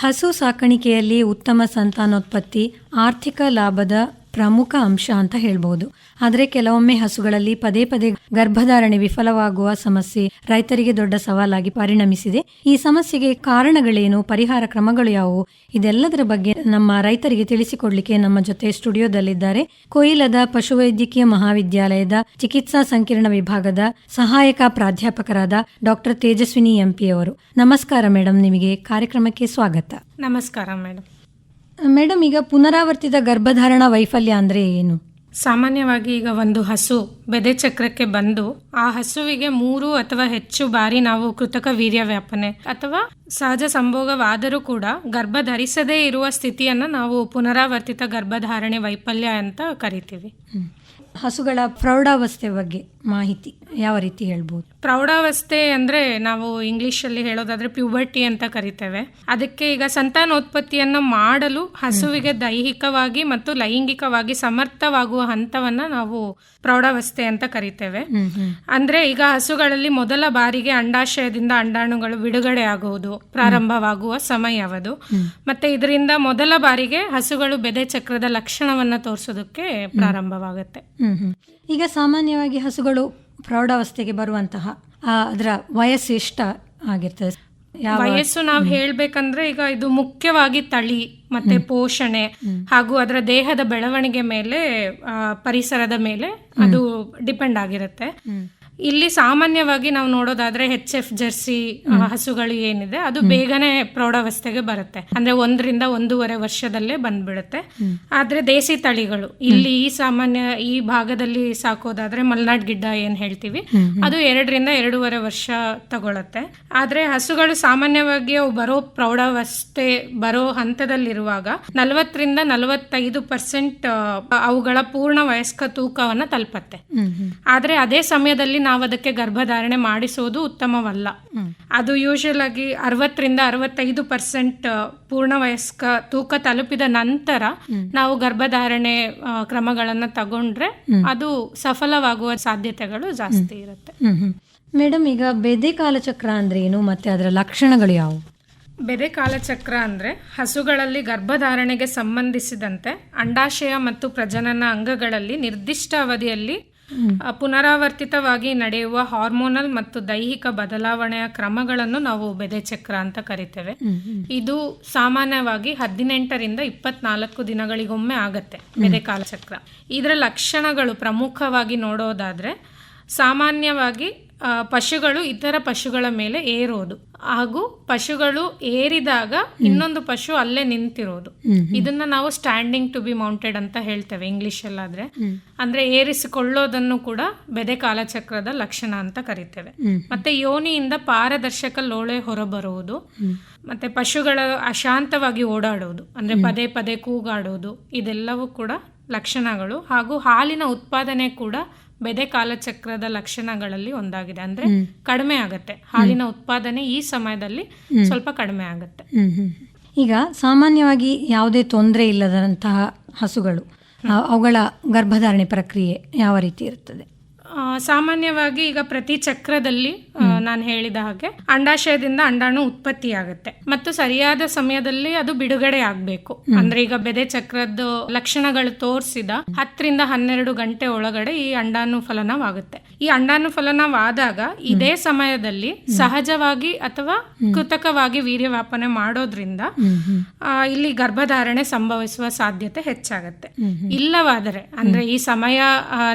ಹಸು ಸಾಕಾಣಿಕೆಯಲ್ಲಿ ಉತ್ತಮ ಸಂತಾನೋತ್ಪತ್ತಿ ಆರ್ಥಿಕ ಲಾಭದ ಪ್ರಮುಖ ಅಂಶ ಅಂತ ಹೇಳ್ಬೋದು. ಆದರೆ ಕೆಲವೊಮ್ಮೆ ಹಸುಗಳಲ್ಲಿ ಪದೇ ಪದೇ ಗರ್ಭಧಾರಣೆ ವಿಫಲವಾಗುವ ಸಮಸ್ಯೆ ರೈತರಿಗೆ ದೊಡ್ಡ ಸವಾಲಾಗಿ ಪರಿಣಮಿಸಿದೆ. ಈ ಸಮಸ್ಯೆಗೆ ಕಾರಣಗಳೇನು, ಪರಿಹಾರ ಕ್ರಮಗಳು ಯಾವುವು, ಇದೆಲ್ಲದರ ಬಗ್ಗೆ ನಮ್ಮ ರೈತರಿಗೆ ತಿಳಿಸಿಕೊಡ್ಲಿಕ್ಕೆ ನಮ್ಮ ಜೊತೆ ಸ್ಟುಡಿಯೋದಲ್ಲಿದ್ದಾರೆ ಕೊಯಿಲದ ಪಶುವೈದ್ಯಕೀಯ ಮಹಾವಿದ್ಯಾಲಯದ ಚಿಕಿತ್ಸಾ ಸಂಕೀರ್ಣ ವಿಭಾಗದ ಸಹಾಯಕ ಪ್ರಾಧ್ಯಾಪಕರಾದ ಡಾಕ್ಟರ್ ತೇಜಸ್ವಿನಿ ಎಂಪಿ ಅವರು. ನಮಸ್ಕಾರ ಮೇಡಮ್, ನಿಮಗೆ ಕಾರ್ಯಕ್ರಮಕ್ಕೆ ಸ್ವಾಗತ. ನಮಸ್ಕಾರ ಮೇಡಮ್. ಮೇಡಮ್, ಈಗ ಪುನರಾವರ್ತಿತ ಗರ್ಭಧಾರಣ ವೈಫಲ್ಯ ಅಂದ್ರೆ ಏನು? ಸಾಮಾನ್ಯವಾಗಿ ಈಗ ಒಂದು ಹಸು ಬೆದೆ ಚಕ್ರಕ್ಕೆ ಬಂದು ಆ ಹಸುವಿಗೆ 3 ಅಥವಾ ಹೆಚ್ಚು ಬಾರಿ ನಾವು ಕೃತಕ ವೀರ್ಯ ವ್ಯಾಪನೆ ಅಥವಾ ಸಹಜ ಸಂಭೋಗವಾದರೂ ಕೂಡ ಗರ್ಭ ಧರಿಸದೇ ಇರುವ ಸ್ಥಿತಿಯನ್ನು ನಾವು ಪುನರಾವರ್ತಿತ ಗರ್ಭಧಾರಣೆ ವೈಫಲ್ಯ ಅಂತ ಕರಿತೀವಿ. ಹಸುಗಳ ಪ್ರೌಢಾವಸ್ಥೆ ಬಗ್ಗೆ ಮಾಹಿತಿ ಯಾವ ರೀತಿ ಹೇಳ್ಬೋದು? ಪ್ರೌಢಾವಸ್ಥೆ ಅಂದರೆ ನಾವು ಇಂಗ್ಲಿಷಲ್ಲಿ ಹೇಳೋದಾದ್ರೆ ಪ್ಯೂಬರ್ಟಿ ಅಂತ ಕರಿತೇವೆ. ಅದಕ್ಕೆ ಈಗ ಸಂತಾನೋತ್ಪತ್ತಿಯನ್ನು ಮಾಡಲು ಹಸುವಿಗೆ ದೈಹಿಕವಾಗಿ ಮತ್ತು ಲೈಂಗಿಕವಾಗಿ ಸಮರ್ಥವಾಗುವ ಹಂತವನ್ನು ನಾವು ಪ್ರೌಢಾವಸ್ಥೆ ಅಂತ ಕರಿತೇವೆ. ಅಂದ್ರೆ ಈಗ ಹಸುಗಳಲ್ಲಿ ಮೊದಲ ಬಾರಿಗೆ ಅಂಡಾಶಯದಿಂದ ಅಂಡಾಣುಗಳು ಬಿಡುಗಡೆ ಆಗುವುದು ಪ್ರಾರಂಭವಾಗುವ ಸಮಯವದು. ಮತ್ತೆ ಇದರಿಂದ ಮೊದಲ ಬಾರಿಗೆ ಹಸುಗಳು ಬೆದೆ ಚಕ್ರದ ಲಕ್ಷಣವನ್ನು ತೋರಿಸೋದಕ್ಕೆ ಪ್ರಾರಂಭವಾಗುತ್ತೆ. ಈಗ ಸಾಮಾನ್ಯವಾಗಿ ಹಸುಗಳು ಪ್ರೌಢಾವಸ್ಥೆಗೆ ಬರುವಂತಹ ಅದರ ವಯಸ್ಸು ಎಷ್ಟ ಆಗಿರ್ತದೆ? ವಯಸ್ಸು ನಾವು ಹೇಳ್ಬೇಕಂದ್ರೆ ಈಗ ಇದು ಮುಖ್ಯವಾಗಿ ತಳಿ ಮತ್ತೆ ಪೋಷಣೆ ಹಾಗೂ ಅದರ ದೇಹದ ಬೆಳವಣಿಗೆ ಮೇಲೆ ಪರಿಸರದ ಮೇಲೆ ಅದು ಡಿಪೆಂಡ್ ಆಗಿರುತ್ತೆ. ಇಲ್ಲಿ ಸಾಮಾನ್ಯವಾಗಿ ನಾವು ನೋಡೋದಾದ್ರೆ HF ಜರ್ಸಿ ಹಸುಗಳು ಏನಿದೆ ಅದು ಬೇಗನೆ ಪ್ರೌಢಾವಸ್ಥೆಗೆ ಬರುತ್ತೆ. ಅಂದ್ರೆ 1 ರಿಂದ 1.5 ವರ್ಷದಲ್ಲೇ ಬಂದ್ಬಿಡುತ್ತೆ. ಆದ್ರೆ ದೇಸಿ ತಳಿಗಳು ಇಲ್ಲಿ ಈ ಭಾಗದಲ್ಲಿ ಸಾಕೋದಾದ್ರೆ ಮಲ್ನಾಡ್ ಗಿಡ್ಡ ಏನ್ ಹೇಳ್ತೀವಿ ಅದು 2 ರಿಂದ 2.5 ವರ್ಷ ತಗೊಳತ್ತೆ. ಆದ್ರೆ ಹಸುಗಳು ಸಾಮಾನ್ಯವಾಗಿ ಅವು ಪ್ರೌಢಾವಸ್ಥೆ ಬರೋ ಹಂತದಲ್ಲಿರುವಾಗ 40 ರಿಂದ 45% ಅವುಗಳ ಪೂರ್ಣ ವಯಸ್ಕ ತೂಕವನ್ನ ತಲುಪತ್ತೆ. ಆದ್ರೆ ಅದೇ ಸಮಯದಲ್ಲಿ ನಾವು ಅದಕ್ಕೆ ಗರ್ಭಧಾರಣೆ ಮಾಡಿಸೋದು ಉತ್ತಮವಲ್ಲ. ಅದು ಯೂಶುವಲ್ ಆಗಿ 60 ರಿಂದ 65% ಪೂರ್ಣ ವಯಸ್ಕ ತೂಕ ತಲುಪಿದ ನಂತರ ನಾವು ಗರ್ಭಧಾರಣೆ ಕ್ರಮಗಳನ್ನು ತಗೊಂಡ್ರೆ ಅದು ಸಫಲವಾಗುವ ಸಾಧ್ಯತೆಗಳು ಜಾಸ್ತಿ ಇರುತ್ತೆ. ಮೇಡಮ್, ಈಗ ಬೆದೆ ಕಾಲಚಕ್ರ ಅಂದ್ರೆ ಏನು ಮತ್ತೆ ಅದರ ಲಕ್ಷಣಗಳು ಯಾವುವು? ಬೆದೆ ಕಾಲಚಕ್ರ ಅಂದ್ರೆ ಹಸುಗಳಲ್ಲಿ ಗರ್ಭಧಾರಣೆಗೆ ಸಂಬಂಧಿಸಿದಂತೆ ಅಂಡಾಶಯ ಮತ್ತು ಪ್ರಜನನ ಅಂಗಗಳಲ್ಲಿ ನಿರ್ದಿಷ್ಟ ಅವಧಿಯಲ್ಲಿ ಪುನರಾವರ್ತಿತವಾಗಿ ನಡೆಯುವ ಹಾರ್ಮೋನಲ್ ಮತ್ತು ದೈಹಿಕ ಬದಲಾವಣೆಯ ಕ್ರಮಗಳನ್ನು ನಾವು ಬೆದೆ ಚಕ್ರ ಅಂತ ಕರಿತೇವೆ. ಇದು ಸಾಮಾನ್ಯವಾಗಿ 18 ರಿಂದ 24 ದಿನಗಳಿಗೊಮ್ಮೆ ಆಗತ್ತೆ ಬೆದೆ ಕಾಲಚಕ್ರ. ಇದರ ಲಕ್ಷಣಗಳು ಪ್ರಮುಖವಾಗಿ ನೋಡೋದಾದ್ರೆ ಸಾಮಾನ್ಯವಾಗಿ ಪಶುಗಳು ಇತರ ಪಶುಗಳ ಮೇಲೆ ಏರೋದು ಹಾಗೂ ಪಶುಗಳು ಏರಿದಾಗ ಇನ್ನೊಂದು ಪಶು ಅಲ್ಲೇ ನಿಂತಿರೋದು. ಇದನ್ನ ನಾವು ಸ್ಟ್ಯಾಂಡಿಂಗ್ ಟು ಬಿ ಮೌಂಟೆಡ್ ಅಂತ ಹೇಳ್ತೇವೆ ಇಂಗ್ಲಿಷಲ್ಲಾದ್ರೆ. ಅಂದ್ರೆ ಏರಿಸಿಕೊಳ್ಳೋದನ್ನು ಕೂಡ ಬೆದೆ ಕಾಲಚಕ್ರದ ಲಕ್ಷಣ ಅಂತ ಕರಿತೇವೆ. ಮತ್ತೆ ಯೋನಿಯಿಂದ ಪಾರದರ್ಶಕ ಲೋಳೆ ಹೊರಬರುವುದು, ಮತ್ತೆ ಪಶುಗಳ ಅಶಾಂತವಾಗಿ ಓಡಾಡುವುದು ಅಂದ್ರೆ ಪದೇ ಪದೇ ಕೂಗಾಡೋದು, ಇದೆಲ್ಲವೂ ಕೂಡ ಲಕ್ಷಣಗಳು. ಹಾಗೂ ಹಾಲಿನ ಉತ್ಪಾದನೆ ಕೂಡ ಬೆದೆ ಕಾಲಚಕ್ರದ ಲಕ್ಷಣಗಳಲ್ಲಿ ಒಂದಾಗಿದೆ. ಅಂದ್ರೆ ಕಡಿಮೆ ಆಗತ್ತೆ ಹಾಲಿನ ಉತ್ಪಾದನೆ, ಈ ಸಮಯದಲ್ಲಿ ಸ್ವಲ್ಪ ಕಡಿಮೆ ಆಗತ್ತೆ. ಈಗ ಸಾಮಾನ್ಯವಾಗಿ ಯಾವುದೇ ತೊಂದರೆ ಇಲ್ಲದಂತಹ ಹಸುಗಳು ಅವುಗಳ ಗರ್ಭಧಾರಣೆ ಪ್ರಕ್ರಿಯೆ ಯಾವ ರೀತಿ ಇರುತ್ತದೆ? ಸಾಮಾನ್ಯವಾಗಿ ಈಗ ಪ್ರತಿ ಚಕ್ರದಲ್ಲಿ ನಾನು ಹೇಳಿದ ಹಾಗೆ ಅಂಡಾಶಯದಿಂದ ಅಂಡಾಣು ಉತ್ಪತ್ತಿಯಾಗುತ್ತೆ ಮತ್ತು ಸರಿಯಾದ ಸಮಯದಲ್ಲಿ ಅದು ಬಿಡುಗಡೆ ಆಗ್ಬೇಕು. ಅಂದ್ರೆ ಈಗ ಬೆದೆ ಚಕ್ರದ ಲಕ್ಷಣಗಳು ತೋರಿಸಿದ 10 ರಿಂದ 12 ಗಂಟೆ ಒಳಗಡೆ ಈ ಅಂಡಾಣು ಫಲನವಾಗುತ್ತೆ. ಈ ಅಂಡಾಣು ಫಲನವಾದಾಗ ಇದೇ ಸಮಯದಲ್ಲಿ ಸಹಜವಾಗಿ ಅಥವಾ ಕೃತಕವಾಗಿ ವೀರ್ಯವ್ಯಾಪನೆ ಮಾಡೋದ್ರಿಂದ ಇಲ್ಲಿ ಗರ್ಭಧಾರಣೆ ಸಂಭವಿಸುವ ಸಾಧ್ಯತೆ ಹೆಚ್ಚಾಗತ್ತೆ. ಇಲ್ಲವಾದರೆ ಅಂದ್ರೆ ಈ ಸಮಯ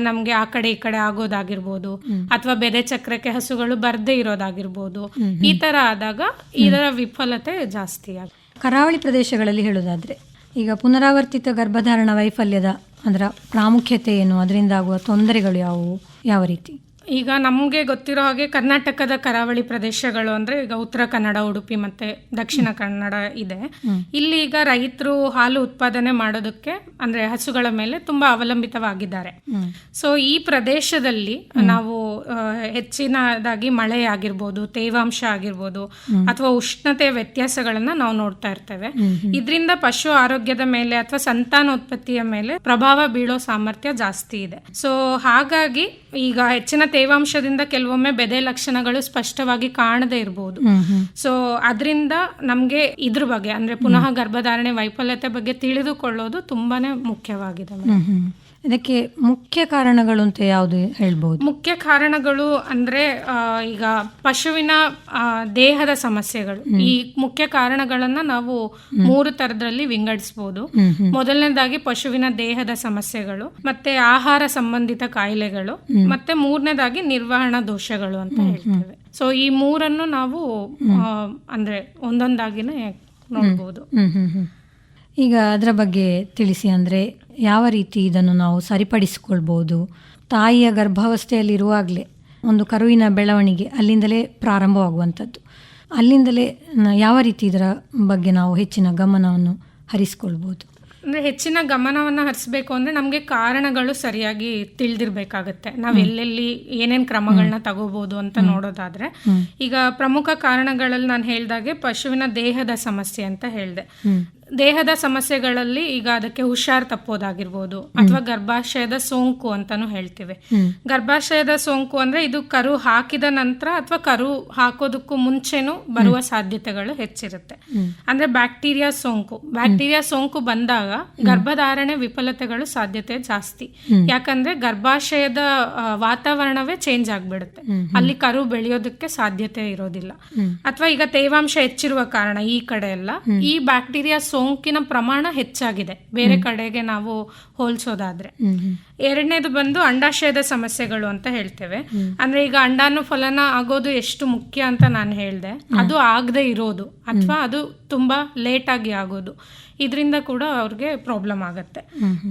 ನಮ್ಗೆ ಆ ಕಡೆ ಈ ಕಡೆ ಆಗೋದಾಗಿರ್ಬೋದು ಅಥವಾ ಬೆದೆ ಚಕ್ರಕ್ಕೆ ಹಸುಗಳು ಬರ್ದೇ ಇರೋದಾಗಿರ್ಬೋದು, ಈ ತರ ಆದಾಗ ಇದರ ವಿಫಲತೆ ಜಾಸ್ತಿ ಆಗುತ್ತೆ. ಕರಾವಳಿ ಪ್ರದೇಶಗಳಲ್ಲಿ ಹೇಳೋದಾದ್ರೆ ಈಗ ಪುನರಾವರ್ತಿತ ಗರ್ಭಧಾರಣ ವೈಫಲ್ಯದ ಅದರ ಪ್ರಾಮುಖ್ಯತೆ ಏನು, ಅದರಿಂದ ಆಗುವ ತೊಂದರೆಗಳು ಯಾವುವು, ಯಾವ ರೀತಿ? ಈಗ ನಮಗೆ ಗೊತ್ತಿರೋ ಹಾಗೆ ಕರ್ನಾಟಕದ ಕರಾವಳಿ ಪ್ರದೇಶಗಳು ಅಂದ್ರೆ ಈಗ ಉತ್ತರ ಕನ್ನಡ, ಉಡುಪಿ ಮತ್ತೆ ದಕ್ಷಿಣ ಕನ್ನಡ ಇದೆ. ಇಲ್ಲಿ ಈಗ ರೈತರು ಹಾಲು ಉತ್ಪಾದನೆ ಮಾಡೋದಕ್ಕೆ ಅಂದ್ರೆ ಹಸುಗಳ ಮೇಲೆ ತುಂಬಾ ಅವಲಂಬಿತವಾಗಿದ್ದಾರೆ. ಸೊ ಈ ಪ್ರದೇಶದಲ್ಲಿ ನಾವು ಹೆಚ್ಚಿನದಾಗಿ ಮಳೆ ಆಗಿರ್ಬೋದು, ತೇವಾಂಶ ಆಗಿರ್ಬೋದು ಅಥವಾ ಉಷ್ಣತೆಯ ವ್ಯತ್ಯಾಸಗಳನ್ನ ನಾವು ನೋಡ್ತಾ ಇರ್ತೇವೆ. ಇದರಿಂದ ಪಶು ಆರೋಗ್ಯದ ಮೇಲೆ ಅಥವಾ ಸಂತಾನೋತ್ಪತ್ತಿಯ ಮೇಲೆ ಪ್ರಭಾವ ಬೀಳೋ ಸಾಮರ್ಥ್ಯ ಜಾಸ್ತಿ ಇದೆ. ಸೊ ಹಾಗಾಗಿ ಈಗ ಹೆಚ್ಚಿನ ತೇವಾಂಶದಿಂದ ಕೆಲವೊಮ್ಮೆ ಬೆದೆ ಲಕ್ಷಣಗಳು ಸ್ಪಷ್ಟವಾಗಿ ಕಾಣದೇ ಇರಬಹುದು. ಸೊ ಅದರಿಂದ ನಮ್ಗೆ ಇದ್ರ ಬಗ್ಗೆ ಅಂದ್ರೆ ಪುನಃ ಗರ್ಭಧಾರಣೆ ವೈಫಲ್ಯತೆ ಬಗ್ಗೆ ತಿಳಿದುಕೊಳ್ಳೋದು ತುಂಬಾನೇ ಮುಖ್ಯವಾಗಿದೆ. ಇದಕ್ಕೆ ಮುಖ್ಯ ಕಾರಣಗಳು ಅಂತ ಯಾವುದು ಹೇಳ್ಬಹುದು? ಮುಖ್ಯ ಕಾರಣಗಳು ಅಂದ್ರೆ ಈಗ ಪಶುವಿನ ದೇಹದ ಸಮಸ್ಯೆಗಳು. ಈ ಮುಖ್ಯ ಕಾರಣಗಳನ್ನ ನಾವು 3 ತರದಲ್ಲಿ ವಿಂಗಡಿಸಬಹುದು. ಮೊದಲನೇದಾಗಿ ಪಶುವಿನ ದೇಹದ ಸಮಸ್ಯೆಗಳು, ಮತ್ತೆ ಆಹಾರ ಸಂಬಂಧಿತ ಕಾಯಿಲೆಗಳು, ಮತ್ತೆ 3ನೇದಾಗಿ ನಿರ್ವಹಣಾ ದೋಷಗಳು ಅಂತ ಹೇಳ್ತೇವೆ. ಸೊ ಈ 3ಅನ್ನು ನಾವು ಅಂದ್ರೆ ಒಂದೊಂದಾಗಿನೇ ನೋಡ್ಬೋದು. ಈಗ ಅದರ ಬಗ್ಗೆ ತಿಳಿಸಿ. ಅಂದರೆ ಯಾವ ರೀತಿ ಇದನ್ನು ನಾವು ಸರಿಪಡಿಸಿಕೊಳ್ಬೋದು? ತಾಯಿಯ ಗರ್ಭಾವಸ್ಥೆಯಲ್ಲಿರುವಾಗಲೇ ಒಂದು ಕರುವಿನ ಬೆಳವಣಿಗೆ ಅಲ್ಲಿಂದಲೇ ಪ್ರಾರಂಭವಾಗುವಂಥದ್ದು. ಅಲ್ಲಿಂದಲೇ ಯಾವ ರೀತಿ ಇದರ ಬಗ್ಗೆ ನಾವು ಹೆಚ್ಚಿನ ಗಮನವನ್ನು ಹರಿಸ್ಕೊಳ್ಬೋದು? ಅಂದರೆ ಹೆಚ್ಚಿನ ಗಮನವನ್ನು ಹರಿಸ್ಬೇಕು ಅಂದರೆ ನಮಗೆ ಕಾರಣಗಳು ಸರಿಯಾಗಿ ತಿಳಿದಿರ್ಬೇಕಾಗತ್ತೆ. ನಾವು ಎಲ್ಲೆಲ್ಲಿ ಏನೇನು ಕ್ರಮಗಳನ್ನ ತಗೋಬಹುದು ಅಂತ ನೋಡೋದಾದ್ರೆ, ಈಗ ಪ್ರಮುಖ ಕಾರಣಗಳಲ್ಲಿ ನಾನು ಹೇಳ್ದಾಗೆ ಪಶುವಿನ ದೇಹದ ಸಮಸ್ಯೆ ಅಂತ ಹೇಳಿದೆ. ದೇಹದ ಸಮಸ್ಯೆಗಳಲ್ಲಿ ಈಗ ಅದಕ್ಕೆ ಹುಷಾರ್ ತಪ್ಪೋದಾಗಿರ್ಬೋದು, ಅಥವಾ ಗರ್ಭಾಶಯದ ಸೋಂಕು ಅಂತಾನು ಹೇಳ್ತೀವಿ. ಗರ್ಭಾಶಯದ ಸೋಂಕು ಅಂದ್ರೆ ಇದು ಕರು ಹಾಕಿದ ನಂತರ ಅಥವಾ ಕರು ಹಾಕೋದಕ್ಕೂ ಮುಂಚೆನೂ ಬರುವ ಸಾಧ್ಯತೆಗಳು ಹೆಚ್ಚಿರುತ್ತೆ. ಅಂದ್ರೆ ಬ್ಯಾಕ್ಟೀರಿಯಾ ಸೋಂಕು ಬಂದಾಗ ಗರ್ಭಧಾರಣೆ ವಿಫಲತೆಗಳು ಸಾಧ್ಯತೆ ಜಾಸ್ತಿ. ಯಾಕಂದ್ರೆ ಗರ್ಭಾಶಯದ ವಾತಾವರಣವೇ ಚೇಂಜ್ ಆಗ್ಬಿಡುತ್ತೆ, ಅಲ್ಲಿ ಕರು ಬೆಳೆಯೋದಕ್ಕೆ ಸಾಧ್ಯತೆ ಇರೋದಿಲ್ಲ. ಅಥವಾ ಈಗ ತೇವಾಂಶ ಹೆಚ್ಚಿರುವ ಕಾರಣ ಈ ಕಡೆ ಎಲ್ಲ ಈ ಬ್ಯಾಕ್ಟೀರಿಯಾ ಸೋಂಕಿನ ಪ್ರಮಾಣ ಹೆಚ್ಚಾಗಿದೆ ಬೇರೆ ಕಡೆಗೆ ನಾವು ಹೋಲಿಸೋದಾದ್ರೆ. ಎರಡನೇದು ಬಂದು ಅಂಡಾಶಯದ ಸಮಸ್ಯೆಗಳು ಅಂತ ಹೇಳ್ತೇವೆ. ಅಂದ್ರೆ ಈಗ ಅಂಡಾನುಫಲನ ಆಗೋದು ಎಷ್ಟು ಮುಖ್ಯ ಅಂತ ನಾನು ಹೇಳ್ದೆ, ಅದು ಆಗದೆ ಇರೋದು ಅಥವಾ ಅದು ತುಂಬಾ ಲೇಟ್ ಆಗಿ ಆಗೋದು, ಇದರಿಂದ ಕೂಡ ಅವ್ರಿಗೆ ಪ್ರಾಬ್ಲಮ್ ಆಗತ್ತೆ.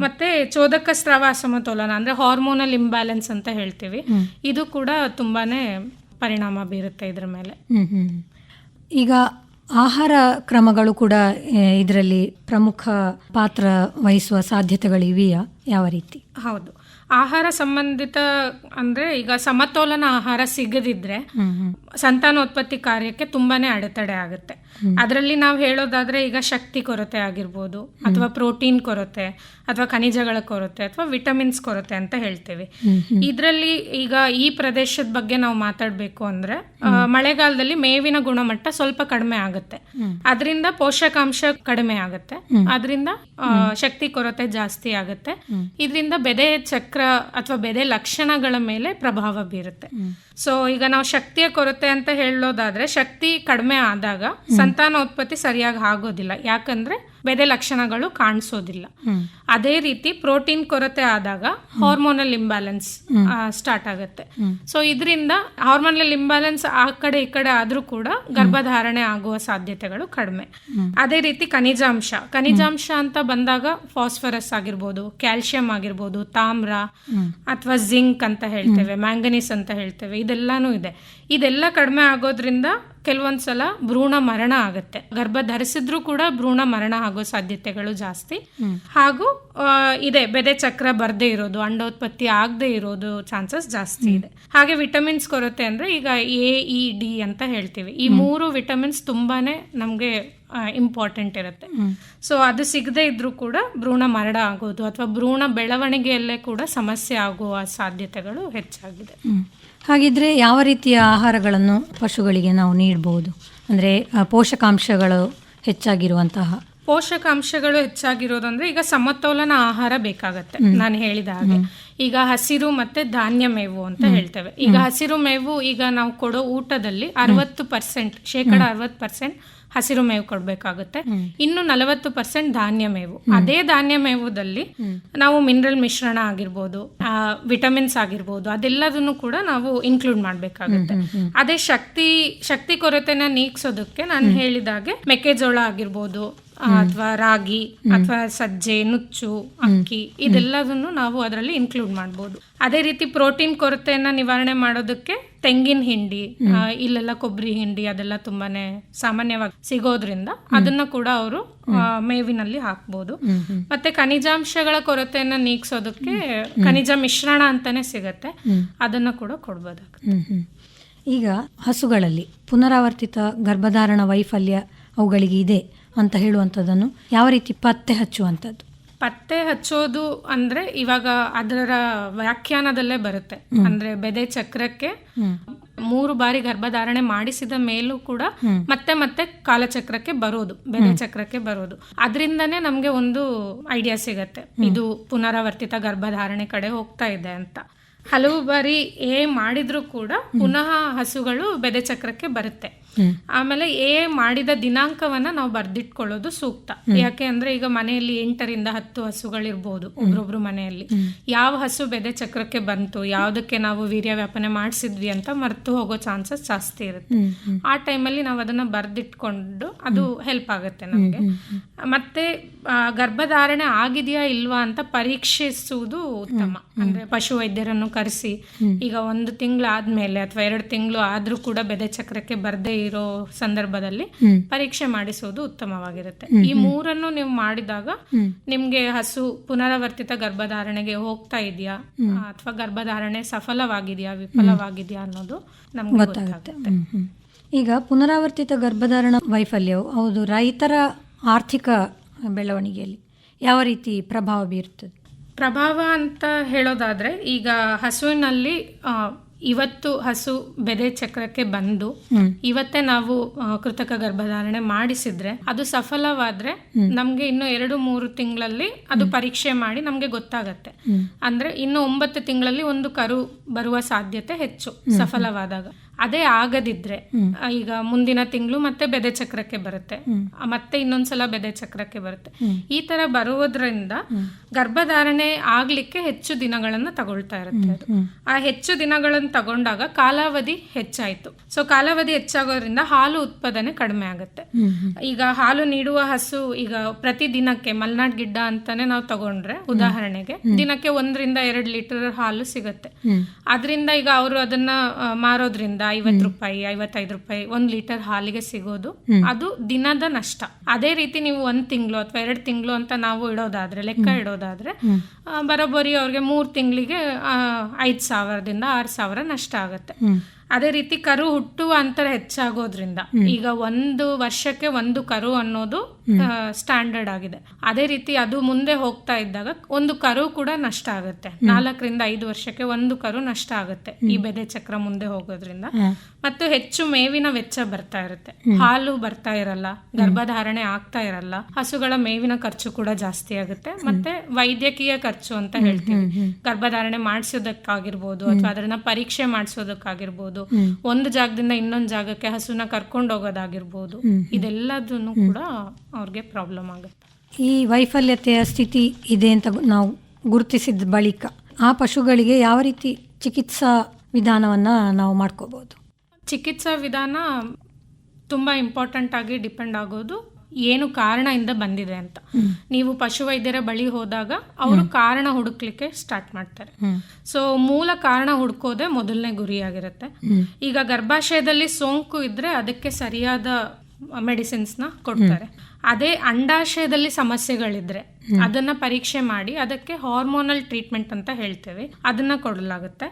ಮತ್ತೆ ಚೋದಕ ಸ್ರಾವ ಅಸಮತೋಲನ ಅಂದ್ರೆ ಹಾರ್ಮೋನಲ್ ಇಂಬ್ಯಾಲೆನ್ಸ್ ಅಂತ ಹೇಳ್ತೀವಿ, ಇದು ಕೂಡ ತುಂಬಾನೇ ಪರಿಣಾಮ ಬೀರುತ್ತೆ ಇದ್ರ ಮೇಲೆ. ಈಗ ಆಹಾರ ಕ್ರಮಗಳು ಕೂಡ ಇದರಲ್ಲಿ ಪ್ರಮುಖ ಪಾತ್ರ ವಹಿಸುವ ಸಾಧ್ಯತೆಗಳಿವೆಯಾ? ಯಾವ ರೀತಿ? ಹೌದು, ಆಹಾರ ಸಂಬಂಧಿತ ಅಂದ್ರೆ ಈಗ ಸಮತೋಲನ ಆಹಾರ ಸಿಗದಿದ್ರೆ ಸಂತಾನೋತ್ಪತ್ತಿ ಕಾರ್ಯಕ್ಕೆ ತುಂಬಾನೇ ಅಡೆತಡೆ ಆಗುತ್ತೆ. ಅದರಲ್ಲಿ ನಾವು ಹೇಳೋದಾದ್ರೆ ಈಗ ಶಕ್ತಿ ಕೊರತೆ ಆಗಿರ್ಬೋದು, ಅಥವಾ ಪ್ರೋಟೀನ್ ಕೊರತೆ, ಅಥವಾ ಖನಿಜಗಳ ಕೊರತೆ, ಅಥವಾ ವಿಟಮಿನ್ಸ್ ಕೊರತೆ ಅಂತ ಹೇಳ್ತೇವೆ. ಇದರಲ್ಲಿ ಈಗ ಈ ಪ್ರದೇಶದ ಬಗ್ಗೆ ನಾವು ಮಾತಾಡ್ಬೇಕು ಅಂದ್ರೆ ಮಳೆಗಾಲದಲ್ಲಿ ಮೇವಿನ ಗುಣಮಟ್ಟ ಸ್ವಲ್ಪ ಕಡಿಮೆ ಆಗುತ್ತೆ, ಅದರಿಂದ ಪೋಷಕಾಂಶ ಕಡಿಮೆ ಆಗುತ್ತೆ, ಅದರಿಂದ ಶಕ್ತಿ ಕೊರತೆ ಜಾಸ್ತಿ ಆಗುತ್ತೆ. ಇದರಿಂದ ಬೆದೆ ಚಕ್ರ ಅಥವಾ ಬೆದೆ ಲಕ್ಷಣಗಳ ಮೇಲೆ ಪ್ರಭಾವ ಬೀರುತ್ತೆ. ಸೊ ಈಗ ನಾವು ಶಕ್ತಿಯ ಕೊರತೆ ಅಂತ ಹೇಳೋದಾದ್ರೆ, ಶಕ್ತಿ ಕಡಿಮೆ ಆದಾಗ ಸಂತಾನೋತ್ಪತ್ತಿ ಸರಿಯಾಗಿ ಆಗೋದಿಲ್ಲ, ಯಾಕಂದ್ರೆ ಬೆದೆ ಲಕ್ಷಣಗಳು ಕಾಣಿಸೋದಿಲ್ಲ. ಅದೇ ರೀತಿ ಪ್ರೋಟೀನ್ ಕೊರತೆ ಆದಾಗ ಹಾರ್ಮೋನಲ್ ಇಂಬ್ಯಾಲೆನ್ಸ್ ಸ್ಟಾರ್ಟ್ ಆಗುತ್ತೆ. ಸೊ ಇದರಿಂದ ಹಾರ್ಮೋನಲ್ ಇಂಬ್ಯಾಲೆನ್ಸ್ ಆ ಕಡೆ ಈ ಕಡೆ ಆದ್ರೂ ಕೂಡ ಗರ್ಭಧಾರಣೆ ಆಗುವ ಸಾಧ್ಯತೆಗಳು ಕಡಿಮೆ. ಅದೇ ರೀತಿ ಖನಿಜಾಂಶ ಅಂತ ಬಂದಾಗ ಫಾಸ್ಫರಸ್ ಆಗಿರ್ಬೋದು, ಕ್ಯಾಲ್ಸಿಯಂ ಆಗಿರ್ಬೋದು, ತಾಮ್ರ ಅಥವಾ ಜಿಂಕ್ ಅಂತ ಹೇಳ್ತೇವೆ, ಮ್ಯಾಂಗನೀಸ್ ಅಂತ ಹೇಳ್ತೇವೆ, ಇದೆಲ್ಲಾನು ಇದೆ. ಇದೆಲ್ಲ ಕಡಿಮೆ ಆಗೋದ್ರಿಂದ ಕೆಲವೊಂದ್ಸಲ ಭ್ರೂಣ ಮರಣ ಆಗುತ್ತೆ. ಗರ್ಭ ಧರಿಸಿದ್ರೂ ಕೂಡ ಭ್ರೂಣ ಮರಣ ಆಗೋ ಸಾಧ್ಯತೆಗಳು ಜಾಸ್ತಿ. ಹಾಗೂ ಇದೆ ಬೆದೆ ಚಕ್ರ ಬರ್ದೇ ಇರೋದು, ಅಂಡೋತ್ಪತ್ತಿ ಆಗದೆ ಇರೋದು ಚಾನ್ಸಸ್ ಜಾಸ್ತಿ ಇದೆ. ಹಾಗೆ ವಿಟಮಿನ್ಸ್ ಕೊರತೆ ಅಂದ್ರೆ ಈಗ AED ಅಂತ ಹೇಳ್ತೀವಿ, ಈ 3 ವಿಟಮಿನ್ಸ್ ತುಂಬಾನೇ ನಮ್ಗೆ ಇಂಪಾರ್ಟೆಂಟ್ ಇರುತ್ತೆ. ಸೊ ಅದು ಸಿಗದೆ ಇದ್ರೂ ಕೂಡ ಭ್ರೂಣ ಮರಣ ಆಗೋದು ಅಥವಾ ಭ್ರೂಣ ಬೆಳವಣಿಗೆಯಲ್ಲೇ ಕೂಡ ಸಮಸ್ಯೆ ಆಗುವ ಸಾಧ್ಯತೆಗಳು ಹೆಚ್ಚಾಗಿದೆ. ಹಾಗಿದ್ರೆ ಯಾವ ರೀತಿಯ ಆಹಾರಗಳನ್ನು ಪಶುಗಳಿಗೆ ನಾವು ನೀಡಬಹುದು? ಅಂದರೆ ಪೋಷಕಾಂಶಗಳು ಹೆಚ್ಚಾಗಿರೋದಂದ್ರೆ ಈಗ ಸಮತೋಲನ ಆಹಾರ ಬೇಕಾಗತ್ತೆ. ನಾನು ಹೇಳಿದ ಹಾಗೆ ಈಗ ಹಸಿರು ಮತ್ತೆ ಧಾನ್ಯ ಮೇವು ಅಂತ ಹೇಳ್ತೇವೆ. ಈಗ ಹಸಿರು ಮೇವು ಈಗ ನಾವು ಕೊಡೋ ಊಟದಲ್ಲಿ 60% ಹಸಿರು ಮೇವು ಕೊಡ್ಬೇಕಾಗುತ್ತೆ, ಇನ್ನು 40% ಧಾನ್ಯ ಮೇವು. ಅದೇ ಧಾನ್ಯ ಮೇವುದಲ್ಲಿ ನಾವು ಮಿನರಲ್ ಮಿಶ್ರಣ ಆಗಿರ್ಬೋದು, ವಿಟಮಿನ್ಸ್ ಆಗಿರ್ಬೋದು, ಅದೆಲ್ಲದನ್ನು ಕೂಡ ನಾವು ಇನ್ಕ್ಲೂಡ್ ಮಾಡ್ಬೇಕಾಗುತ್ತೆ. ಅದೇ ಶಕ್ತಿ ಕೊರತೆನ ನೀಗ್ಸೋದಕ್ಕೆ ನಾನು ಹೇಳಿದಾಗೆ ಮೆಕ್ಕೆಜೋಳ ಆಗಿರ್ಬೋದು, ಅಥವಾ ರಾಗಿ ಅಥವಾ ಸಜ್ಜೆ, ನುಚ್ಚು, ಅಕ್ಕಿ, ಇದೆಲ್ಲದನ್ನು ನಾವು ಅದರಲ್ಲಿ ಇನ್ಕ್ಲೂಡ್ ಮಾಡ್ಬೋದು. ಅದೇ ರೀತಿ ಪ್ರೋಟೀನ್ ಕೊರತೆಯನ್ನ ನಿವಾರಣೆ ಮಾಡೋದಕ್ಕೆ ತೆಂಗಿನ ಹಿಂಡಿ, ಇಲ್ಲೆಲ್ಲ ಕೊಬ್ಬರಿ ಹಿಂಡಿ ಅದೆಲ್ಲ ತುಂಬಾನೇ ಸಾಮಾನ್ಯವಾಗಿ ಸಿಗೋದ್ರಿಂದ ಅದನ್ನ ಕೂಡ ಅವರು ಮೇವಿನಲ್ಲಿ ಹಾಕ್ಬೋದು. ಮತ್ತೆ ಖನಿಜಾಂಶಗಳ ಕೊರತೆಯನ್ನ ನೀಗ್ಸೋದಕ್ಕೆ ಖನಿಜ ಮಿಶ್ರಣ ಅಂತಾನೆ ಸಿಗತ್ತೆ, ಅದನ್ನ ಕೂಡ ಕೊಡ್ಬೋದಾಗುತ್ತೆ. ಈಗ ಹಸುಗಳಲ್ಲಿ ಪುನರಾವರ್ತಿತ ಗರ್ಭಧಾರಣ ವೈಫಲ್ಯ ಅವುಗಳಿಗೆ ಇದೆ ಅಂತ ಹೇಳುವಂಥದ್ದನ್ನು ಯಾವ ರೀತಿ ಪತ್ತೆ ಹಚ್ಚುವಂಥದ್ದು? ಪತ್ತೆ ಹಚ್ಚೋದು ಅಂದ್ರೆ ಇವಾಗ ಅದರ ವ್ಯಾಖ್ಯಾನದಲ್ಲೇ ಬರುತ್ತೆ. ಅಂದ್ರೆ ಬೆದೆ ಚಕ್ರಕ್ಕೆ 3 ಬಾರಿ ಗರ್ಭಧಾರಣೆ ಮಾಡಿಸಿದ ಮೇಲೂ ಕೂಡ ಮತ್ತೆ ಮತ್ತೆ ಕಾಲಚಕ್ರಕ್ಕೆ ಬರೋದು, ಬೆದೆ ಚಕ್ರಕ್ಕೆ ಬರೋದು. ಅದರಿಂದನೇ ನಮ್ಗೆ ಒಂದು ಐಡಿಯಾ ಸಿಗತ್ತೆ ಇದು ಪುನರಾವರ್ತಿತ ಗರ್ಭಧಾರಣೆ ಕಡೆ ಹೋಗ್ತಾ ಇದೆ ಅಂತ. ಹಲವು ಬಾರಿ ಮಾಡಿದ್ರೂ ಕೂಡ ಪುನಃ ಹಸುಗಳು ಬೆದೆ ಚಕ್ರಕ್ಕೆ ಬರುತ್ತೆ. ಆಮೇಲೆ ಮಾಡಿದ ದಿನಾಂಕವನ್ನ ನಾವು ಬರ್ದಿಟ್ಕೊಳ್ಳೋದು ಸೂಕ್ತ. ಯಾಕೆ ಅಂದ್ರೆ ಈಗ ಮನೆಯಲ್ಲಿ 8ರಿಂದ 10 ಹಸುಗಳಿರ್ಬೋದು ಒಬ್ರೊಬ್ರು ಮನೆಯಲ್ಲಿ. ಯಾವ ಹಸು ಬೆದೆ ಚಕ್ರಕ್ಕೆ ಬಂತು, ಯಾವ್ದಕ್ಕೆ ನಾವು ವೀರ್ಯ ವ್ಯಾಪನೆ ಮಾಡಿಸಿದ್ವಿ ಅಂತ ಮರ್ತು ಹೋಗೋ ಚಾನ್ಸಸ್ ಜಾಸ್ತಿ ಇರುತ್ತೆ. ಆ ಟೈಮಲ್ಲಿ ನಾವು ಅದನ್ನ ಬರ್ದಿಟ್ಕೊಂಡು ಅದು ಹೆಲ್ಪ್ ಆಗುತ್ತೆ ನಮ್ಗೆ. ಮತ್ತೆ ಗರ್ಭಧಾರಣೆ ಆಗಿದೆಯಾ ಇಲ್ವಾ ಅಂತ ಪರೀಕ್ಷಿಸುವುದು ಉತ್ತಮ. ಅಂದ್ರೆ ಪಶು ವೈದ್ಯರನ್ನು ಕರೆಸಿ ಈಗ 1 ತಿಂಗಳು ಆದ್ಮೇಲೆ ಅಥವಾ 2 ತಿಂಗಳು ಆದ್ರೂ ಕೂಡ ಬೆದೆ ಚಕ್ರಕ್ಕೆ ಬರ್ದೇ ಇರೋ ಸಂದರ್ಭದಲ್ಲಿ ಪರೀಕ್ಷೆ ಮಾಡಿಸುವುದು ಉತ್ತಮವಾಗಿರುತ್ತೆ. ಈ 3 ನೀವು ಮಾಡಿದಾಗ ನಿಮ್ಗೆ ಹಸು ಪುನರಾವರ್ತಿತ ಗರ್ಭಧಾರಣೆಗೆ ಹೋಗ್ತಾ ಇದೆಯಾ ಅಥವಾ ಗರ್ಭಧಾರಣೆ ಸಫಲವಾಗಿದೆಯಾ ವಿಫಲವಾಗಿದೆಯಾ ಅನ್ನೋದು ನಮ್ಗೆ ಗೊತ್ತಾಗುತ್ತೆ. ಈಗ ಪುನರಾವರ್ತಿತ ಗರ್ಭಧಾರಣ ವೈಫಲ್ಯವು ಹೌದು ರೈತರ ಆರ್ಥಿಕ ಬೆಳವಣಿಗೆಯಲ್ಲಿ ಯಾವ ರೀತಿ ಪ್ರಭಾವ ಬೀರುತ್ತದೆ? ಪ್ರಭಾವ ಅಂತ ಹೇಳೋದಾದ್ರೆ ಈಗ ಹಸುವಿನಲ್ಲಿ ಇವತ್ತು ಹಸು ಬೆದೆ ಚಕ್ರಕ್ಕೆ ಬಂದು ಇವತ್ತೇ ನಾವು ಕೃತಕ ಗರ್ಭಧಾರಣೆ ಮಾಡಿಸಿದ್ರೆ ಅದು ಸಫಲವಾದ್ರೆ ನಮ್ಗೆ ಇನ್ನು 2-3 ತಿಂಗಳಲ್ಲಿ ಅದು ಪರೀಕ್ಷೆ ಮಾಡಿ ನಮ್ಗೆ ಗೊತ್ತಾಗತ್ತೆ. ಅಂದ್ರೆ ಇನ್ನು 9 ತಿಂಗಳಲ್ಲಿ ಒಂದು ಕರು ಬರುವ ಸಾಧ್ಯತೆ ಹೆಚ್ಚು ಸಫಲವಾದಾಗ. ಅದೇ ಆಗದಿದ್ರೆ ಈಗ ಮುಂದಿನ ತಿಂಗಳು ಮತ್ತೆ ಬೆದೆ ಚಕ್ರಕ್ಕೆ ಬರುತ್ತೆ, ಮತ್ತೆ ಇನ್ನೊಂದ್ಸಲ ಬೆದೆ ಚಕ್ರಕ್ಕೆ ಬರುತ್ತೆ. ಈ ತರ ಬರುವುದರಿಂದ ಗರ್ಭಧಾರಣೆ ಆಗ್ಲಿಕ್ಕೆ ಹೆಚ್ಚು ದಿನಗಳನ್ನ ತಗೊಳ್ತಾ ಇರುತ್ತೆ. ಅದು ಆ ಹೆಚ್ಚು ದಿನಗಳನ್ನು ತಗೊಂಡಾಗ ಕಾಲಾವಧಿ ಹೆಚ್ಚಾಯ್ತು. ಸೊ ಕಾಲಾವಧಿ ಹೆಚ್ಚಾಗೋದ್ರಿಂದ ಹಾಲು ಉತ್ಪಾದನೆ ಕಡಿಮೆ ಆಗುತ್ತೆ. ಈಗ ಹಾಲು ನೀಡುವ ಹಸು ಈಗ ಪ್ರತಿ ದಿನಕ್ಕೆ ಮಲ್ನಾಡ್ ಗಿಡ್ಡ ಅಂತಾನೆ ನಾವು ತಗೊಂಡ್ರೆ ಉದಾಹರಣೆಗೆ ದಿನಕ್ಕೆ 1-2 ಲೀಟರ್ ಹಾಲು ಸಿಗುತ್ತೆ. ಅದರಿಂದ ಈಗ ಅವರು ಅದನ್ನ ಮಾರೋದ್ರಿಂದ 50 ರೂಪಾಯಿ 55 ರೂಪಾಯಿ 1 ಲೀಟರ್ ಹಾಲಿಗೆ ಸಿಗೋದು, ಅದು ದಿನದ ನಷ್ಟ. ಅದೇ ರೀತಿ ನೀವು 1 ತಿಂಗಳು ಅಥವಾ 2 ತಿಂಗಳು ಅಂತ ನಾವು ಇಡೋದಾದ್ರೆ ಲೆಕ್ಕ ಇಡೋದಾದ್ರೆ ಬರೋಬ್ಬರಿ ಅವ್ರಿಗೆ 3 ತಿಂಗಳಿಗೆ 5,000ದಿಂದ 6,000 ನಷ್ಟ ಆಗುತ್ತೆ. ಅದೇ ರೀತಿ ಕರು ಹುಟ್ಟುವ ಅಂತರ ಹೆಚ್ಚಾಗೋದ್ರಿಂದ ಈಗ 1 ವರ್ಷಕ್ಕೆ 1 ಕರು ಅನ್ನೋದು ಸ್ಟ್ಯಾಂಡರ್ಡ್ ಆಗಿದೆ. ಅದೇ ರೀತಿ ಅದು ಮುಂದೆ ಹೋಗ್ತಾ ಇದ್ದಾಗ ಒಂದು ಕರು ಕೂಡ ನಷ್ಟ ಆಗುತ್ತೆ. 4ರಿಂದ 5 ವರ್ಷಕ್ಕೆ 1 ಕರು ನಷ್ಟ ಆಗುತ್ತೆ ಈ ಬೆದೆ ಚಕ್ರ ಮುಂದೆ ಹೋಗೋದ್ರಿಂದ. ಮತ್ತು ಹೆಚ್ಚು ಮೇವಿನ ವೆಚ್ಚ ಬರ್ತಾ ಇರುತ್ತೆ, ಹಾಲು ಬರ್ತಾ ಇರಲ್ಲ, ಗರ್ಭಧಾರಣೆ ಆಗ್ತಾ ಇರಲ್ಲ, ಹಸುಗಳ ಮೇವಿನ ಖರ್ಚು ಕೂಡ ಜಾಸ್ತಿ ಆಗುತ್ತೆ. ಮತ್ತೆ ವೈದ್ಯಕೀಯ ಖರ್ಚು ಅಂತ ಹೇಳ್ತೀವಿ, ಗರ್ಭಧಾರಣೆ ಮಾಡಿಸೋದಕ್ಕಾಗಿರ್ಬೋದು ಅಥವಾ ಅದನ್ನ ಪರೀಕ್ಷೆ ಮಾಡಿಸೋದಕ್ಕಾಗಿರ್ಬೋದು, ಒಂದು ಜಾಗದಿಂದ ಇನ್ನೊಂದು ಜಾಗಕ್ಕೆ ಹಸುನ ಕರ್ಕೊಂಡು ಹೋಗೋದಾಗಿರ್ಬೋದು, ಇದೆಲ್ಲದನ್ನು ಕೂಡ ಅವ್ರಿಗೆ ಪ್ರಾಬ್ಲಮ್ ಆಗುತ್ತೆ. ಈ ವೈಫಲ್ಯತೆಯ ಸ್ಥಿತಿ ಇದೆ ಅಂತ ನಾವು ಗುರುತಿಸಿದ ಬಳಿಕ ಆ ಪಶುಗಳಿಗೆ ಯಾವ ರೀತಿ ಚಿಕಿತ್ಸಾ ವಿಧಾನವನ್ನ ನಾವು ಮಾಡ್ಕೋಬಹುದು? ಚಿಕಿತ್ಸಾ ವಿಧಾನ ತುಂಬಾ ಇಂಪಾರ್ಟೆಂಟ್ ಆಗಿ ಡಿಪೆಂಡ್ ಆಗೋದು ಏನು ಕಾರಣದಿಂದ ಬಂದಿದೆ ಅಂತ. ನೀವು ಪಶುವೈದ್ಯರ ಬಳಿ ಹೋದಾಗ ಅವರು ಕಾರಣ ಹುಡುಕ್ಲಿಕ್ಕೆ ಸ್ಟಾರ್ಟ್ ಮಾಡ್ತಾರೆ. ಸೊ ಮೂಲ ಕಾರಣ ಹುಡುಕೋದೇ ಮೊದಲನೇ ಗುರಿಯಾಗಿರುತ್ತೆ. ಈಗ ಗರ್ಭಾಶಯದಲ್ಲಿ ಸೋಂಕು ಇದ್ರೆ ಅದಕ್ಕೆ ಸರಿಯಾದ ಮೆಡಿಸಿನ್ಸ್ನ ಕೊಡ್ತಾರೆ. ಅದೇ ಅಂಡಾಶಯದಲ್ಲಿ ಸಮಸ್ಯೆಗಳಿದ್ರೆ ಅದನ್ನ ಪರೀಕ್ಷೆ ಮಾಡಿ ಅದಕ್ಕೆ ಹಾರ್ಮೋನಲ್ ಟ್ರೀಟ್ಮೆಂಟ್ ಅಂತ ಹೇಳ್ತೇವೆ, ಅದನ್ನ ಕೊಡಲಾಗುತ್ತೆ.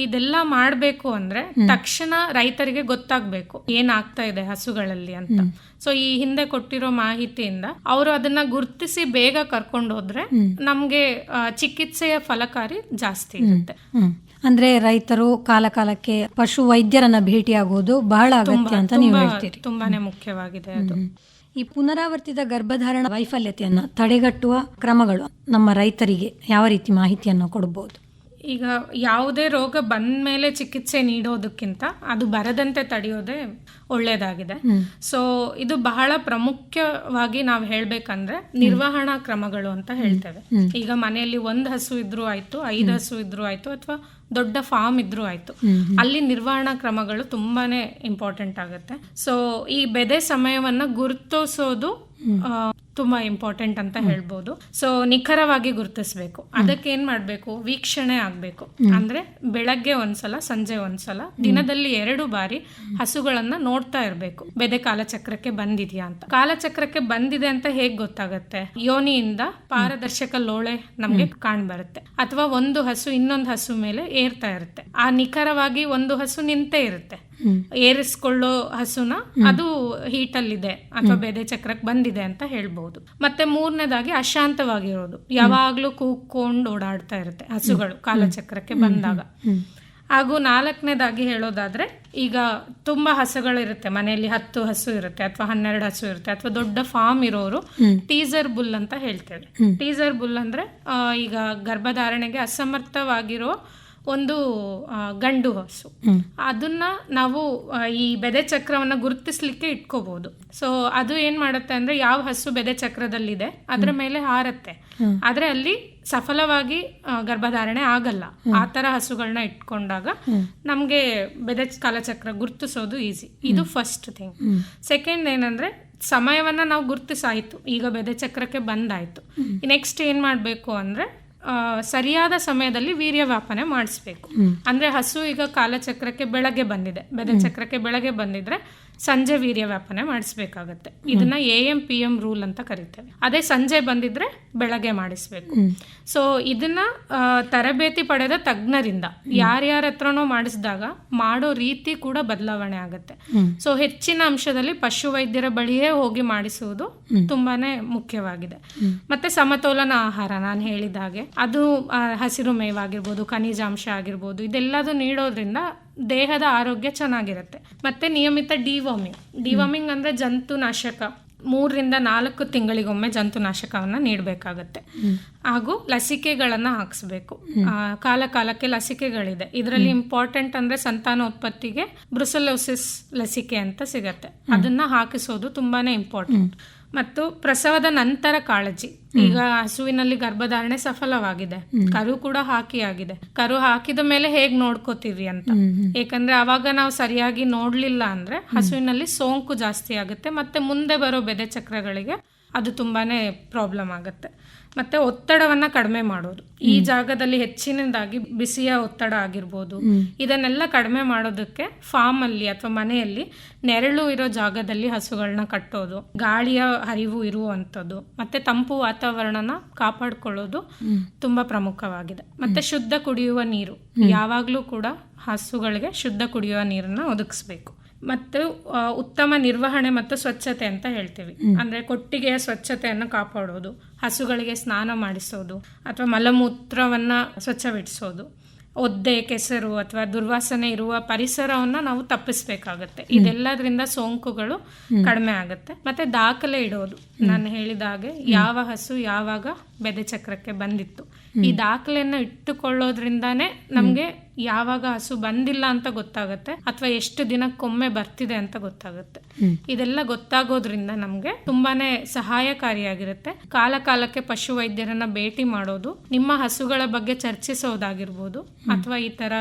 ಇದೆಲ್ಲ ಮಾಡಬೇಕು ಅಂದ್ರೆ ತಕ್ಷಣ ರೈತರಿಗೆ ಗೊತ್ತಾಗ್ಬೇಕು ಏನಾಗ್ತಾ ಇದೆ ಹಸುಗಳಲ್ಲಿ ಅಂತ. ಸೊ ಈ ಹಿಂದೆ ಕೊಟ್ಟಿರೋ ಮಾಹಿತಿಯಿಂದ ಅವರು ಅದನ್ನ ಗುರುತಿಸಿ ಬೇಗ ಕರ್ಕೊಂಡು ಹೋದ್ರೆ ನಮ್ಗೆ ಚಿಕಿತ್ಸೆಯ ಫಲಕಾರಿ ಜಾಸ್ತಿ ಇರುತ್ತೆ. ಅಂದ್ರೆ ರೈತರು ಕಾಲಕಾಲಕ್ಕೆ ಪಶು ವೈದ್ಯರನ್ನ ಭೇಟಿಯಾಗೋದು ಬಹಳ ಅಗತ್ಯ ಅಂತ ನೀವು ಹೇಳ್ತೀರಿ. ತುಂಬಾನೇ ಮುಖ್ಯವಾಗಿದೆ ಅದು. ಈ ಪುನರಾವರ್ತಿತ ಗರ್ಭಧಾರಣ ವೈಫಲ್ಯತೆಯನ್ನ ತಡೆಗಟ್ಟುವ ಕ್ರಮಗಳು ನಮ್ಮ ರೈತರಿಗೆ ಯಾವ ರೀತಿ ಮಾಹಿತಿಯನ್ನು ಕೊಡಬಹುದು? ಈಗ ಯಾವುದೇ ರೋಗ ಬಂದ ಮೇಲೆ ಚಿಕಿತ್ಸೆ ನೀಡೋದಕ್ಕಿಂತ ಅದು ಬರದಂತೆ ತಡೆಯೋದೇ ಒಳ್ಳೇದಾಗಿದೆ. ಸೊ ಇದು ಬಹಳ ಪ್ರಮುಖವಾಗಿ ನಾವು ಹೇಳ್ಬೇಕಂದ್ರೆ ನಿರ್ವಹಣಾ ಕ್ರಮಗಳು ಅಂತ ಹೇಳ್ತೇವೆ. ಈಗ ಮನೆಯಲ್ಲಿ 1 ಹಸು ಇದ್ರೂ ಆಯ್ತು, 5 ಹಸು ಇದ್ರೂ ಆಯ್ತು, ಅಥವಾ ದೊಡ್ಡ ಫಾರ್ಮ್ ಇದ್ರೂ ಆಯ್ತು, ಅಲ್ಲಿ ನಿರ್ವಹಣಾ ಕ್ರಮಗಳು ತುಂಬಾನೇ ಇಂಪಾರ್ಟೆಂಟ್ ಆಗುತ್ತೆ. ಸೊ ಈ ಬೆದೆ ಸಮಯವನ್ನ ಗುರುತಿಸೋದು ತುಂಬಾ ಇಂಪಾರ್ಟೆಂಟ್ ಅಂತ ಹೇಳ್ಬೋದು. ಸೊ ನಿಖರವಾಗಿ ಗುರುತಿಸ್ಬೇಕು. ಅದಕ್ಕೆ ಏನ್ ಮಾಡ್ಬೇಕು, ವೀಕ್ಷಣೆ ಆಗ್ಬೇಕು. ಅಂದ್ರೆ ಬೆಳಗ್ಗೆ ಒಂದ್ಸಲ ಸಂಜೆ ಒಂದ್ಸಲ ದಿನದಲ್ಲಿ 2 ಬಾರಿ ಹಸುಗಳನ್ನ ನೋಡ್ತಾ ಇರ್ಬೇಕು, ಬೆದೆ ಕಾಲಚಕ್ರಕ್ಕೆ ಬಂದಿದ್ಯಾ ಅಂತ. ಕಾಲಚಕ್ರಕ್ಕೆ ಬಂದಿದೆ ಅಂತ ಹೇಗ್ ಗೊತ್ತಾಗತ್ತೆ? ಯೋನಿಯಿಂದ ಪಾರದರ್ಶಕ ಲೋಳೆ ನಮ್ಗೆ ಕಾಣ್ ಬರುತ್ತೆ, ಅಥವಾ ಒಂದು ಹಸು ಇನ್ನೊಂದು ಹಸು ಮೇಲೆ ಏರ್ತಾ ಇರುತ್ತೆ. ಆ ನಿಖರವಾಗಿ ಒಂದು ಹಸು ನಿಂತೇ ಇರುತ್ತೆ, ಏರಿಸ್ಕೊಳ್ಳೋ ಹಸುನ ಅದು ಹೀಟಲ್ಲಿದೆ ಅಥವಾ ಬೆದೆ ಚಕ್ರಕ್ಕೆ ಬಂದಿದೆ ಅಂತ ಹೇಳ್ಬಹುದು. ಮತ್ತೆ ಮೂರನೇದಾಗಿ ಅಶಾಂತವಾಗಿರೋದು, ಯಾವಾಗ್ಲೂ ಕೂಗ್ಕೊಂಡು ಓಡಾಡ್ತಾ ಇರುತ್ತೆ ಹಸುಗಳು ಕಾಲಚಕ್ರಕ್ಕೆ ಬಂದಾಗ. ಹಾಗೂ ನಾಲ್ಕನೇದಾಗಿ ಹೇಳೋದಾದ್ರೆ, ಈಗ ತುಂಬಾ ಹಸುಗಳಿರುತ್ತೆ ಮನೆಯಲ್ಲಿ, 10 ಹಸು ಇರುತ್ತೆ ಅಥವಾ 12 ಹಸು ಇರುತ್ತೆ ಅಥವಾ ದೊಡ್ಡ ಫಾರ್ಮ್ ಇರೋರು ಟೀಸರ್ ಬುಲ್ ಅಂತ ಹೇಳ್ತೇವೆ. ಟೀಸರ್ ಬುಲ್ ಅಂದ್ರೆ ಈಗ ಗರ್ಭಧಾರಣೆಗೆ ಅಸಮರ್ಥವಾಗಿರೋ ಒಂದು ಗಂಡು ಹಸು, ಅದನ್ನ ನಾವು ಈ ಬೆದೆ ಚಕ್ರವನ್ನ ಗುರುತಿಸ್ಲಿಕ್ಕೆ ಇಟ್ಕೋಬಹುದು. ಸೊ ಅದು ಏನ್ ಮಾಡುತ್ತೆ ಅಂದ್ರೆ, ಯಾವ ಹಸು ಬೆದೆ ಚಕ್ರದಲ್ಲಿದೆ ಅದ್ರ ಮೇಲೆ ಹಾರತ್ತೆ, ಆದ್ರೆ ಅಲ್ಲಿ ಸಫಲವಾಗಿ ಗರ್ಭಧಾರಣೆ ಆಗಲ್ಲ. ಆ ತರ ಹಸುಗಳನ್ನ ಇಟ್ಕೊಂಡಾಗ ನಮ್ಗೆ ಬೆದೆ ಕಾಲಚಕ್ರ ಗುರುತಿಸೋದು ಈಸಿ. ಇದು ಫಸ್ಟ್ ಥಿಂಗ್. ಸೆಕೆಂಡ್ ಏನಂದ್ರೆ, ಸಮಯವನ್ನ ನಾವು ಗುರುತಿಸಾಯ್ತು, ಈಗ ಬೆದೆ ಚಕ್ರಕ್ಕೆ ಬಂದಾಯ್ತು. ನೆಕ್ಸ್ಟ್ ಏನ್ ಮಾಡ್ಬೇಕು ಅಂದ್ರೆ, ಸರಿಯಾದ ಸಮಯದಲ್ಲಿ ವೀರ್ಯವ್ಯಾಪನೆ ಮಾಡಿಸ್ಬೇಕು. ಅಂದ್ರೆ ಹಸು ಈಗ ಕಾಲಚಕ್ರಕ್ಕೆ ಬೆಳಗ್ಗೆ ಬಂದಿದೆ, ಬೆದೆ ಚಕ್ರಕ್ಕೆ ಬೆಳಗ್ಗೆ ಬಂದಿದ್ರೆ ಸಂಜೆ ವೀರ್ಯವ್ಯಾಪನೆ ಮಾಡಿಸ್ಬೇಕಾಗತ್ತೆ. ಇದನ್ನ AM/PM ರೂಲ್ ಅಂತ ಕರಿತೇವೆ. ಅದೇ ಸಂಜೆ ಬಂದಿದ್ರೆ ಬೆಳಗ್ಗೆ ಮಾಡಿಸ್ಬೇಕು. ಸೊ ಇದನ್ನ ತರಬೇತಿ ಪಡೆದ ತಜ್ಞರಿಂದ ಯಾರ್ಯಾರ ಹತ್ರನೋ ಮಾಡಿಸಿದಾಗ ಮಾಡೋ ರೀತಿ ಕೂಡ ಬದಲಾವಣೆ ಆಗುತ್ತೆ. ಸೊ ಹೆಚ್ಚಿನ ಅಂಶದಲ್ಲಿ ಪಶು ವೈದ್ಯರ ಬಳಿಯೇ ಹೋಗಿ ಮಾಡಿಸುವುದು ತುಂಬಾನೇ ಮುಖ್ಯವಾಗಿದೆ. ಮತ್ತೆ ಸಮತೋಲನ ಆಹಾರ, ನಾನು ಹೇಳಿದ ಹಾಗೆ ಅದು ಹಸಿರು ಮೇವಾಗಿರ್ಬೋದು, ಖನಿಜಾಂಶ ಆಗಿರ್ಬೋದು, ಇದೆಲ್ಲದು ನೀಡೋದ್ರಿಂದ ದೇಹದ ಆರೋಗ್ಯ ಚೆನ್ನಾಗಿರುತ್ತೆ. ಮತ್ತೆ ನಿಯಮಿತ ಡಿವಾರ್ಮಿಂಗ್ ಅಂದ್ರೆ ಜಂತುನಾಶಕ, 3ರಿಂದ 4 ತಿಂಗಳಿಗೊಮ್ಮೆ ಜಂತುನಾಶಕವನ್ನ ನೀಡಬೇಕಾಗತ್ತೆ. ಹಾಗೂ ಲಸಿಕೆಗಳನ್ನ ಹಾಕಿಸ್ಬೇಕು. ಕಾಲಕ್ಕೆ ಲಸಿಕೆಗಳಿದೆ. ಇದರಲ್ಲಿ ಇಂಪಾರ್ಟೆಂಟ್ ಅಂದ್ರೆ ಸಂತಾನೋತ್ಪತ್ತಿಗೆ ಬ್ರುಸೆಲ್ಲೋಸಿಸ್ ಲಸಿಕೆ ಅಂತ ಸಿಗತ್ತೆ, ಅದನ್ನ ಹಾಕಿಸೋದು ತುಂಬಾನೇ ಇಂಪಾರ್ಟೆಂಟ್. ಮತ್ತು ಪ್ರಸವದ ನಂತರ ಕಾಳಜಿ. ಈಗ ಹಸುವಿನಲ್ಲಿ ಗರ್ಭಧಾರಣೆ ಸಫಲವಾಗಿದೆ, ಕರು ಕೂಡ ಆಗಿದೆ, ಕರು ಹಾಕಿದ ಮೇಲೆ ಹೇಗ್ ನೋಡ್ಕೋತೀವಿ ಅಂತ. ಯಾಕಂದ್ರೆ ಅವಾಗ ನಾವು ಸರಿಯಾಗಿ ನೋಡ್ಲಿಲ್ಲ ಅಂದ್ರೆ ಹಸುವಿನಲ್ಲಿ ಸೋಂಕು ಜಾಸ್ತಿ ಆಗುತ್ತೆ, ಮತ್ತೆ ಮುಂದೆ ಬರೋ ಬೆದೆ ಚಕ್ರಗಳಿಗೆ ಅದು ತುಂಬಾನೇ ಪ್ರಾಬ್ಲಮ್ ಆಗುತ್ತೆ. ಮತ್ತೆ ಒತ್ತಡವನ್ನ ಕಡಿಮೆ ಮಾಡೋದು, ಈ ಜಾಗದಲ್ಲಿ ಹೆಚ್ಚಿನದಾಗಿ ಬಿಸಿಯ ಒತ್ತಡ ಆಗಿರ್ಬೋದು, ಇದನ್ನೆಲ್ಲ ಕಡಿಮೆ ಮಾಡೋದಕ್ಕೆ ಫಾರ್ಮ್ ಅಲ್ಲಿ ಅಥವಾ ಮನೆಯಲ್ಲಿ ನೆರಳು ಇರೋ ಜಾಗದಲ್ಲಿ ಹಸುಗಳನ್ನ ಕಟ್ಟೋದು, ಗಾಳಿಯ ಹರಿವು ಇರುವಂಥದ್ದು, ಮತ್ತೆ ತಂಪು ವಾತಾವರಣನ ಕಾಪಾಡ್ಕೊಳ್ಳೋದು ತುಂಬಾ ಪ್ರಮುಖವಾಗಿದೆ. ಮತ್ತೆ ಶುದ್ಧ ಕುಡಿಯುವ ನೀರು, ಯಾವಾಗ್ಲೂ ಕೂಡ ಹಸುಗಳಿಗೆ ಶುದ್ಧ ಕುಡಿಯುವ ನೀರನ್ನ ಒದಗಿಸ್ಬೇಕು. ಮತ್ತು ಉತ್ತಮ ನಿರ್ವಹಣೆ ಮತ್ತು ಸ್ವಚ್ಛತೆ ಅಂತ ಹೇಳ್ತೀವಿ. ಅಂದ್ರೆ ಕೊಟ್ಟಿಗೆಯ ಸ್ವಚ್ಛತೆಯನ್ನು ಕಾಪಾಡೋದು, ಹಸುಗಳಿಗೆ ಸ್ನಾನ ಮಾಡಿಸೋದು ಅಥವಾ ಮಲಮೂತ್ರವನ್ನ ಸ್ವಚ್ಛವಿಡಿಸೋದು, ಒದ್ದೆ, ಕೆಸರು ಅಥವಾ ದುರ್ವಾಸನೆ ಇರುವ ಪರಿಸರವನ್ನ ನಾವು ತಪ್ಪಿಸ್ಬೇಕಾಗತ್ತೆ. ಇದೆಲ್ಲದ್ರಿಂದ ಸೋಂಕುಗಳು ಕಡಿಮೆ ಆಗುತ್ತೆ. ಮತ್ತೆ ದಾಖಲೆ ಇಡೋದು, ನಾನು ಹೇಳಿದ ಹಾಗೆ ಯಾವ ಹಸು ಯಾವಾಗ ಬೆದೆ ಚಕ್ರಕ್ಕೆ ಬಂದಿತ್ತು, ಈ ದಾಖಲೆಯನ್ನು ಇಟ್ಟುಕೊಳ್ಳೋದ್ರಿಂದಾನೇ ನಮ್ಗೆ ಯಾವಾಗ ಹಸು ಬಂದಿಲ್ಲ ಅಂತ ಗೊತ್ತಾಗುತ್ತೆ ಅಥವಾ ಎಷ್ಟು ದಿನಕ್ಕೊಮ್ಮೆ ಬರ್ತಿದೆ ಅಂತ ಗೊತ್ತಾಗುತ್ತೆ. ಇದೆಲ್ಲ ಗೊತ್ತಾಗೋದ್ರಿಂದ ನಮ್ಗೆ ತುಂಬಾನೇ ಸಹಾಯಕಾರಿಯಾಗಿರುತ್ತೆ. ಕಾಲಕ್ಕೆ ಪಶು ವೈದ್ಯರನ್ನ ಭೇಟಿ ಮಾಡೋದು, ನಿಮ್ಮ ಹಸುಗಳ ಬಗ್ಗೆ ಚರ್ಚಿಸೋದಾಗಿರ್ಬೋದು, ಅಥವಾ ಈ ತರ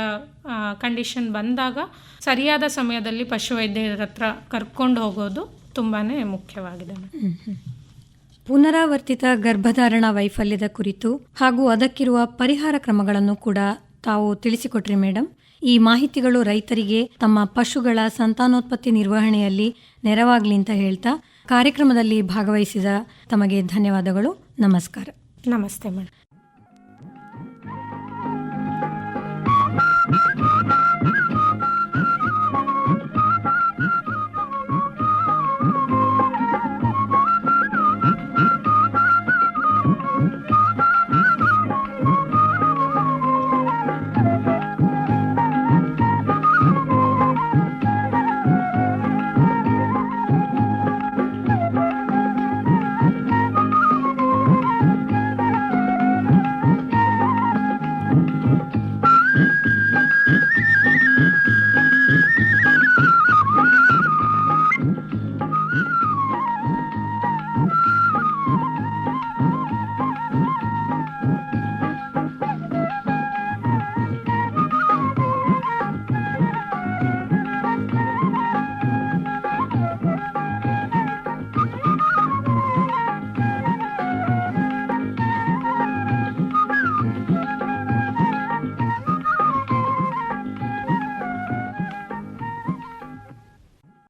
ಕಂಡೀಷನ್ ಬಂದಾಗ ಸರಿಯಾದ ಸಮಯದಲ್ಲಿ ಪಶು ವೈದ್ಯರ ಹತ್ರ ಕರ್ಕೊಂಡು ಹೋಗೋದು ತುಂಬಾನೇ ಮುಖ್ಯವಾಗಿದೆ. ಪುನರಾವರ್ತಿತ ಗರ್ಭಧಾರಣ ವೈಫಲ್ಯದ ಕುರಿತು ಹಾಗೂ ಅದಕ್ಕಿರುವ ಪರಿಹಾರ ಕ್ರಮಗಳನ್ನು ಕೂಡ ತಾವು ತಿಳಿಸಿಕೊಟ್ರಿ ಮೇಡಮ್. ಈ ಮಾಹಿತಿಗಳು ರೈತರಿಗೆ ತಮ್ಮ ಪಶುಗಳ ಸಂತಾನೋತ್ಪತ್ತಿ ನಿರ್ವಹಣೆಯಲ್ಲಿ ನೆರವಾಗ್ಲಿ ಅಂತ ಹೇಳ್ತಾ ಕಾರ್ಯಕ್ರಮದಲ್ಲಿ ಭಾಗವಹಿಸಿದ ತಮಗೆ ಧನ್ಯವಾದಗಳು. ನಮಸ್ಕಾರ. ನಮಸ್ತೆ ಮೇಡಮ್.